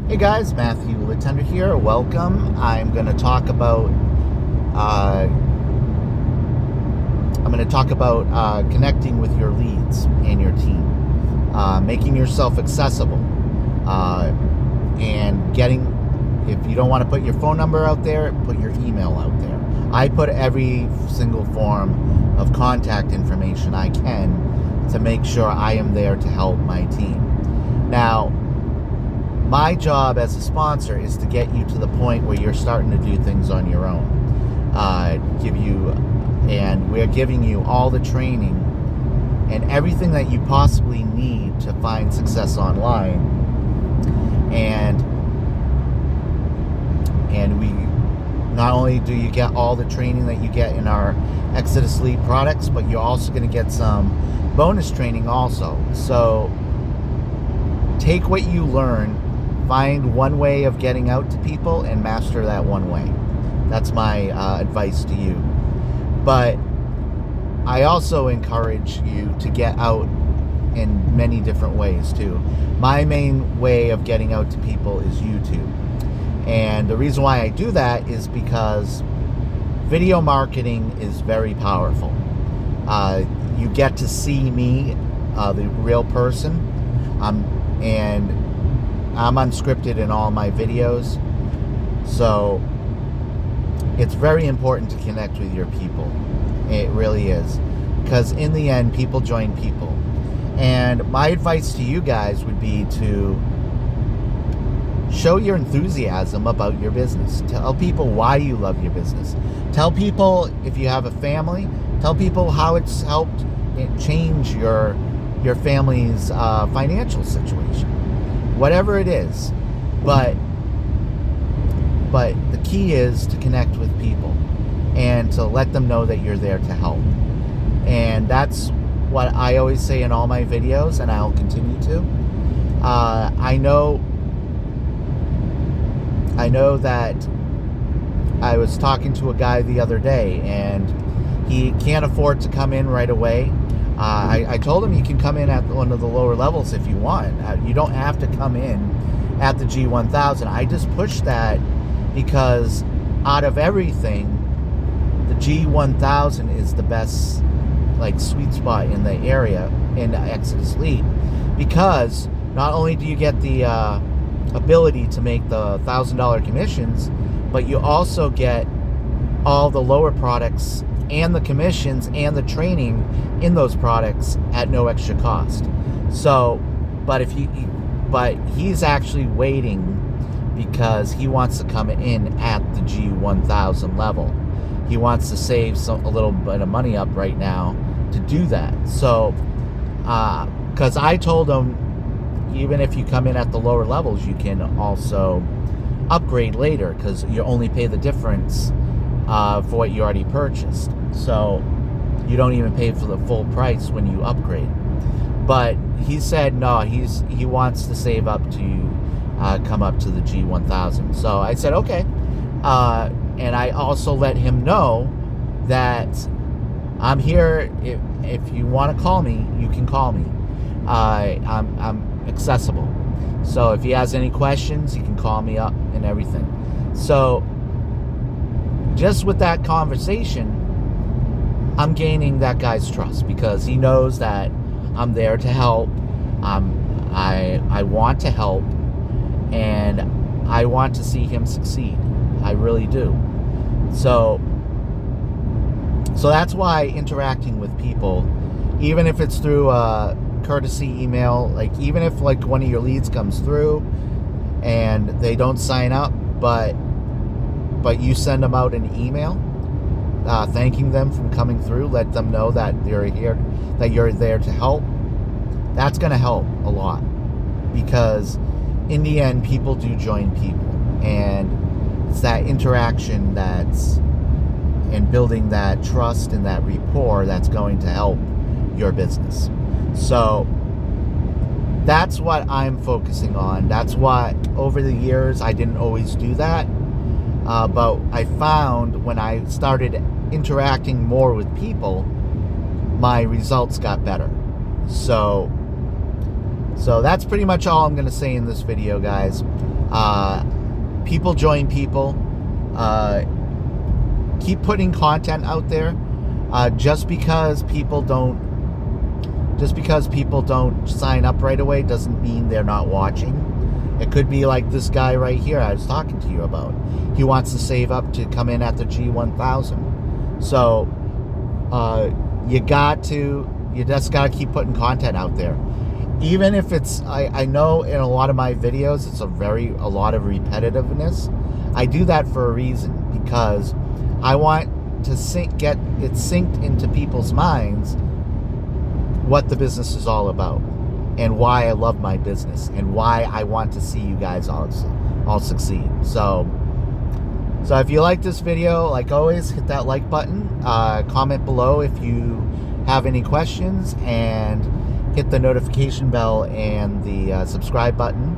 Hey guys, Matthew Letendre here. Welcome. Uh, connecting with your leads and your team, making yourself accessible, and getting. If you don't want to put your phone number out there, put your email out there. I put every single form of contact information I can to make sure I am there to help my team. Now, my job as a sponsor is to get you to the point where you're starting to do things on your own. We're giving you all the training and everything that you possibly need to find success online. And we not only do you get all the training that you get in our Exitus Lead products, but you're also going to get some bonus training also. So take what you learn, find one way of getting out to people, and master that one way. That's my advice to you. But I also encourage you to get out in many different ways too. My main way of getting out to people is YouTube. And the reason why I do that is because video marketing is very powerful. You get to see me, the real person, and I'm unscripted in all my videos. So it's very important to connect with your people. It really is. Because in the end, people join people. And my advice to you guys would be to show your enthusiasm about your business. Tell people why you love your business. Tell people, if you have a family, tell people how it's helped change your family's financial situation. Whatever it is. But the key is to connect with people and to let them know that you're there to help. And that's what I always say in all my videos, and I'll continue to. I know that I was talking to a guy the other day, and he can't afford to come in right away. I told him you can come in at one of the lower levels if you want. You don't have to come in at the G1000. I just pushed that because out of everything, the G1000 is the best sweet spot in the area in the Exitus Lead, because not only do you get the ability to make the $1,000 commissions, but you also get all the lower products and the commissions and the training in those products at no extra cost. So, but he's actually waiting because he wants to come in at the G1000 level. He wants to save a little bit of money up right now to do that. So, because I told him, even if you come in at the lower levels, you can also upgrade later, because you only pay the difference for what you already purchased. So you don't even pay for the full price when you upgrade. But he said no, he wants to save up to come up to the G1000. So I said okay. And I also let him know that I'm here. If you want to call me, you can call me. I'm accessible. So if he has any questions, he can call me up and everything. So just with that conversation, I'm gaining that guy's trust, because he knows that I'm there to help. I want to help, and I want to see him succeed. I really do. So that's why interacting with people, even if it's through a courtesy email, even if one of your leads comes through and they don't sign up, but you send them out an email thanking them from coming through, let them know that you're here, that you're there to help. That's going to help a lot, because in the end, people do join people, and it's that interaction and building that trust and that rapport that's going to help your business. So that's what I'm focusing on. That's what, over the years, I didn't always do that. But I found when I started interacting more with people, my results got better. So that's pretty much all I'm going to say in this video, guys. People join people. Keep putting content out there. Just because people don't sign up right away doesn't mean they're not watching. It could be like this guy right here I was talking to you about. He wants to save up to come in at the G1000. So you just got to keep putting content out there. Even if it's, I know in a lot of my videos it's a lot of repetitiveness. I do that for a reason, because I want to get it synced into people's minds what the business is all about, and why I love my business, and why I want to see you guys all succeed. So if you like this video, like always, hit that like button, comment below if you have any questions, and hit the notification bell and the subscribe button,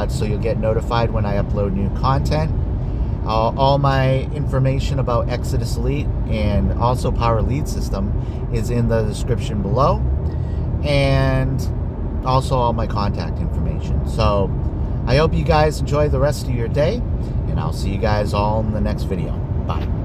so you'll get notified when I upload new content. All my information about Exitus Elite and also Power Lead System is in the description below, and also all my contact information. So I hope you guys enjoy the rest of your day, and I'll see you guys all in the next video. Bye.